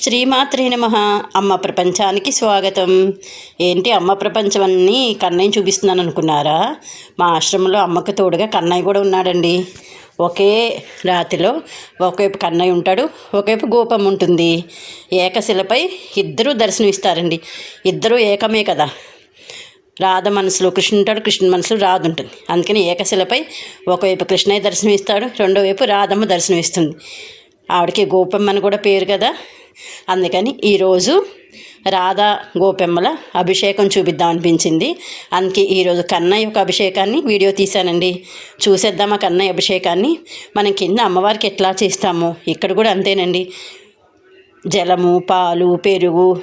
శ్రీమాత్రే నమః. అమ్మ ప్రపంచానికి స్వాగతం. ఏంటి అమ్మ ప్రపంచం అన్నీ కన్నయ్య చూపిస్తున్నాను అనుకున్నారా? మా ఆశ్రమంలో అమ్మకు తోడుగా కన్నయ్య కూడా ఉన్నాడండి. ఒకే రాతిలో ఒకవైపు కన్నయ్య ఉంటాడు, ఒకవైపు గోపమ్మ ఉంటుంది. ఏకశిలపై ఇద్దరూ దర్శనమిస్తారండి. ఇద్దరూ ఏకమే కదా. రాధ మనసులో కృష్ణుడు ఉంటాడు, కృష్ణుడి మనసులో రాధ ఉంటుంది. అందుకని ఏకశిలపై ఒకవైపు కృష్ణయ్య దర్శనమిస్తాడు, రెండో వైపు రాధమ్మ దర్శనమిస్తుంది. ఆవిడకి గోపమ్మ అని కూడా పేరు కదా. అందుకని ఈరోజు రాధా గోపెమ్మల అభిషేకం చూపిద్దాం అనిపించింది. అందుకే ఈరోజు కన్నయ్య యొక్క అభిషేకాన్ని వీడియో తీశానండి. చూసేద్దామా కన్నయ్య అభిషేకాన్ని. మనం కింద అమ్మవారికి ఎట్లా చేస్తామో ఇక్కడ కూడా అంతేనండి. జలము, పాలు, పెరుగు,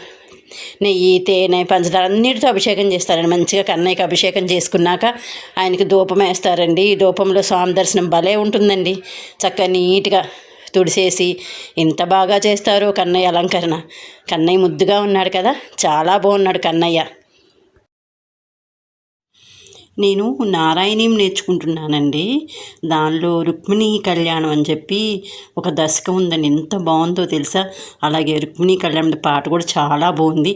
నెయ్యి, తేనె, పంచదార అన్నిటితో అభిషేకం చేస్తారండి. మంచిగా కన్నయ్యకి అభిషేకం చేసుకున్నాక ఆయనకి ధూపం వేస్తారండి. ఈ ధూపంలో స్వామి దర్శనం భలే ఉంటుందండి. చక్కగా నీట్గా తుడిసేసి ఎంత బాగా చేస్తారో కన్నయ్య అలంకరణ. కన్నయ్య ముద్దుగా ఉన్నాడు కదా, చాలా బాగున్నాడు కన్నయ్య. నేను నారాయణీయం నేర్చుకుంటున్నానండి. దానిలో రుక్మిణీ కళ్యాణం అని చెప్పి ఒక దశకం ఉందండి. ఎంత బాగుందో తెలుసా. అలాగే రుక్మిణీ కళ్యాణం పాట కూడా చాలా బాగుంది.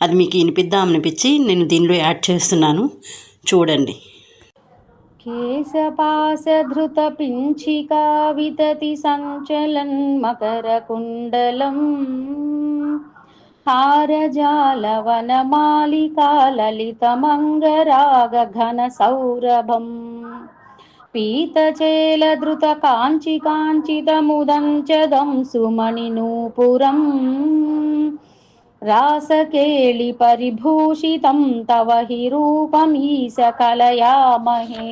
అది మీకు వినిపిద్దామనిపించి నేను దీనిలో యాడ్ చేస్తున్నాను, చూడండి. केशपाशधृतपिञ्चिका वितति सञ्चलन् मकरकुण्डलम् हारजालवनमालिका ललितमङ्गरागघनसौरभम् पीतचेलधृतकाञ्चिकाञ्चितमुदञ्चदं सुमणिनूपुरम् रासकेळि परिभूषितं तव हि रूपमीश कलयामहे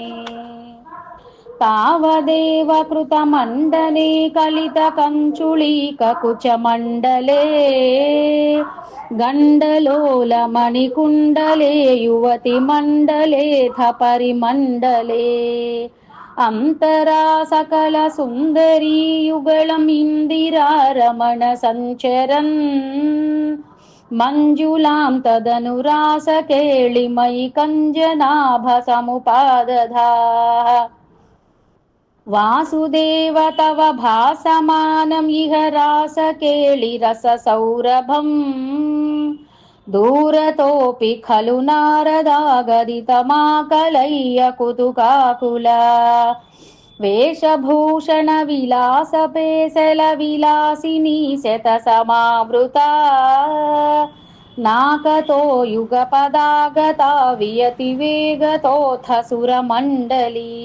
तावदेव कृतमण्डले कलितकञ्चुळीककुचमण्डले गण्डलोलमणिकुण्डले युवतिमण्डलेऽथ परिमण्डले अन्तरा सकलसुन्दरी युगलम् इन्दिरारमण सञ्चरन् मञ्जुलां तदनुरासकेळिमयि कञ्जनाभसमुपादधाः वासुदेव तव भासमानम् इह रासकेळिरससौरभम् दूरतोऽपि खलु नारदागदितमाकलय्य कुतुकाकुला वेशभूषणविलासपेशलविलासिनी शतसमावृता नाकतो युगपदागता वियतिवेगतोऽथ सुरमण्डली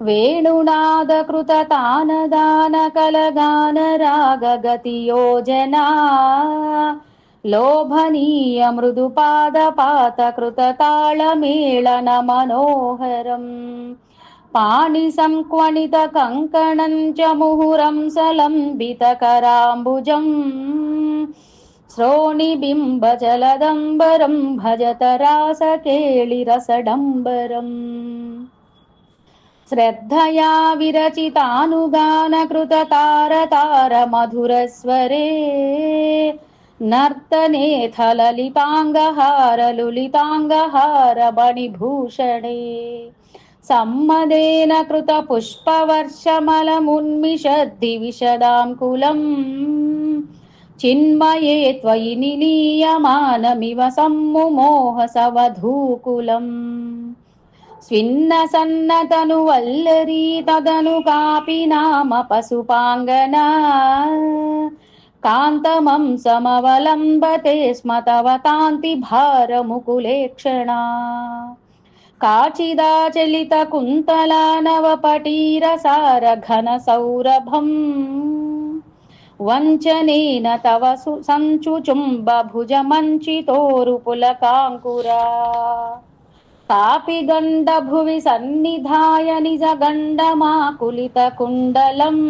वेणुनादकृततानदानकलगानरागगतियोजना लोभनीय मृदुपादपातकृतताळमेळनमनोहरम् पाणिसंक्वणितकङ्कणं च मुहुरं सलम्बितकराम्बुजम् श्रोणिबिम्बजलदम्बरं भजत रासकेळिरसडम्बरम् श्रद्धया विरचितानुगानकृततारतारमधुरस्वरे नर्तनेऽथ ललिताङ्गहारलुलिताङ्गहारमणिभूषणे सम्मदेन कृतपुष्पवर्षमलमुन्मिषद्दिविशदाङ्कुलम् चिन्मये त्वयि निलीयमानमिव सम्मुमोहसवधूकुलम् स्विन्नसन्नतनुवल्लरी तदनु कापि नाम पशुपाङ्गना कान्तमं समवलम्बते स्म तव कान्तिभारमुकुलेक्षणा काचिदाचलितकुन्तला नवपटीरसारघनसौरभम् वञ्चनेन तव सञ्चुचुम्बभुजमञ्चितोरुपुलकाङ्कुरा कापि गण्डभुवि सन्निधाय निजगण्डमाकुलितकुण्डलम्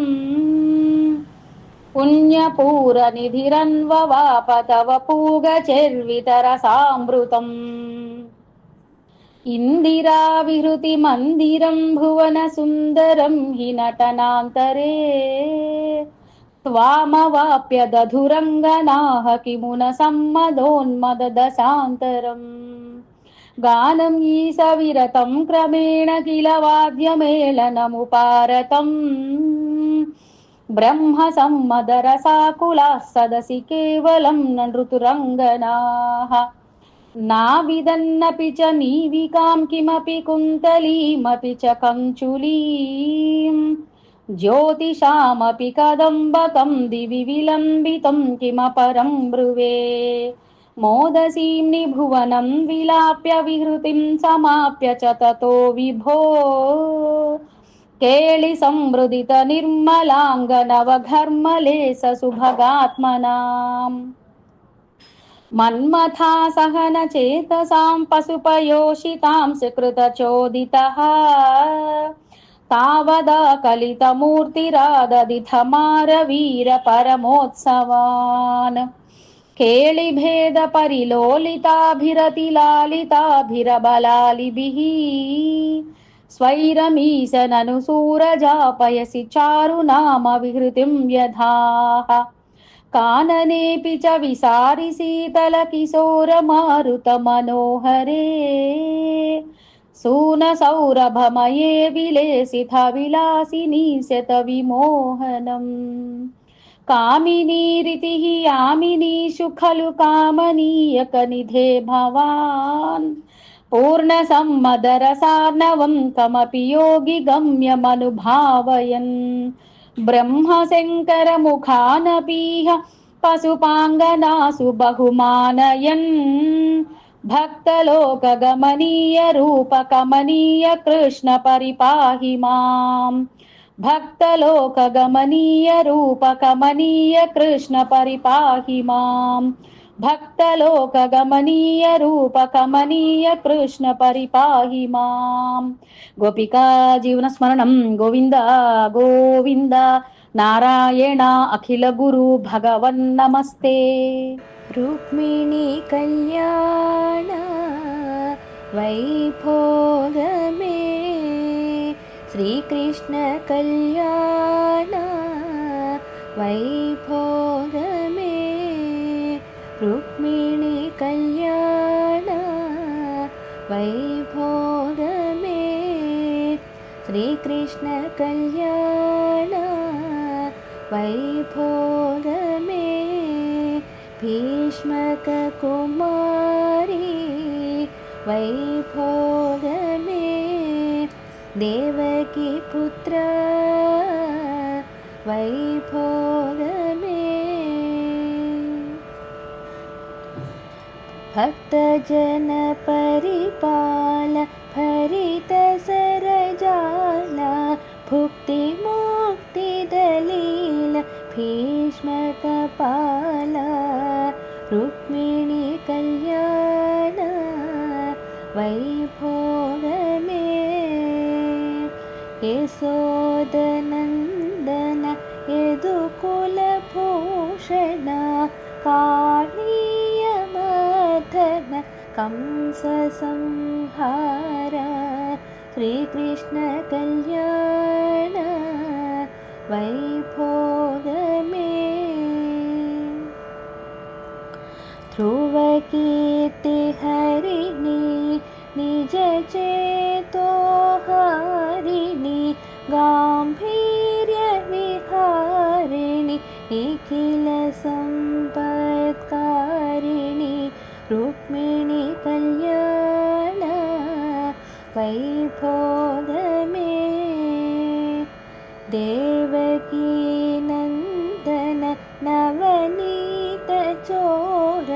पुण्यपूरनिधिरन्ववाप तव पूगचर्वितरसामृतम् इन्दिराविहृतिमन्दिरं भुवनसुन्दरं हि नटनान्तरे त्वामवाप्य दधुरङ्गनाः किमुन सम्मदोन्मददशान्तरम् गानं ईशविरतं क्रमेण किल वाद्यमेलनमुपारतम् బ్రహ్మ సమ్మదరసాకులాः సదసి కేవలం నృతురంగనాః నావిదన్నపి చ నీవికాం కిమపి కుంతలీమపి చ కంచులీం జ్యోతిషామపి కదంబకం దివి విలంబితం కిమపరం బ్రువే మోదసీం నిభువనం విలాప్య విహృతిం సమాప్య చ తతో విభో కేళి సంవృదిత నిర్మలాంగనవఘర్మలేశ సుభగాత్మనాం మన్మథా సహన చేతసాం పశుపయోషితాం సుకృతచోదితః తావదా కలితమూర్తిరాదదిథమారవీర పరమోత్సవాన్ కేళిభేద పరిలోలితాభిరతిలాలితాభిరబలాలిభిః స్వైరమీశనను సూరజాపయసి చారునామ విహృతిం వ్యధాః కాననేపి చ విసారి శీతల కిశోర మారుత మనోహరే సూన సౌరభమయే విలేసిత విలాసినీ శత విమోహనం కామినీరితి యామినీషు ఖలు కామనీయక నిధే భవాన్ పూర్ణ సమ్మదరసార్ణవం కమపి యోగి గమ్యమనుభావయన్ బ్రహ్మ శంకర ముఖానపీహ పశుపాంగనాసు బహుమానయన్ భక్తలోక గమనీయ రూప కమనీయ కృష్ణ పరిపాహి మాం భక్తలోక గమనీయ రూప కమనీయ కృష్ణ పరిపాహి మాం భక్తలోక గమనీయ రూప కమనీయ కృష్ణ పరిపాహి మాం గోపికా జీవన స్మరణం గోవింద గోవింద నారాయణ అఖిల గురు భగవన్ నమస్తే రుక్మిణీ కళ్యాణ వైభోగమే శ్రీకృష్ణ కళ్యాణ వైభోగమే రుక్మిణీ కళ్యాణ వైభోగమే శ్రీకృష్ణ కళ్యాణ వైభోగమే భీష్మక కుమారి వైభోగమే దేవకి పుత్ర వైభోగమే భక్తజన పరిపాల భరిత సరజాల భుక్తి ముక్తి దలీల భీష్మక పాల రుక్మిణీ కళ్యాణ వైభోగమే యశోదనందన యదుకుల భూషణ కాళీయమర్దన కంస సంహార శ్రీకృష్ణ కళ్యాణ వైభోగమే ధ్రువకీర్తి హరిణి నిజ చేతో హరిణి గాంభీర్య విహారిణి నిఖిల సంపత్కారిణి రుక్మిణీ కళ్యాణ వైభోగమే దేవకీ నందన నవనీత చోర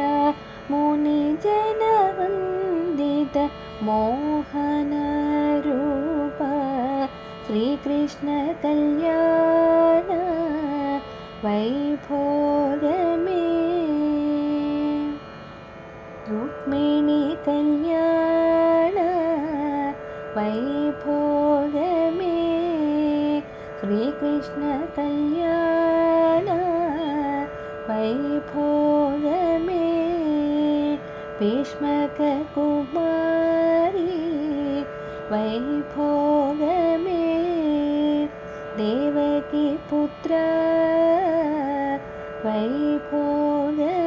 ముని జన వందిత మోహన రూప శ్రీకృష్ణ కళ్యాణ వైభోగమే రుక్మిణీ కళ్యాణ వైభోగమే శ్రీకృష్ణ కళ్యాణ వైభోగమే భీష్మక కుమారి వైభోగమే దేవకి పుత్ర వైభోగమే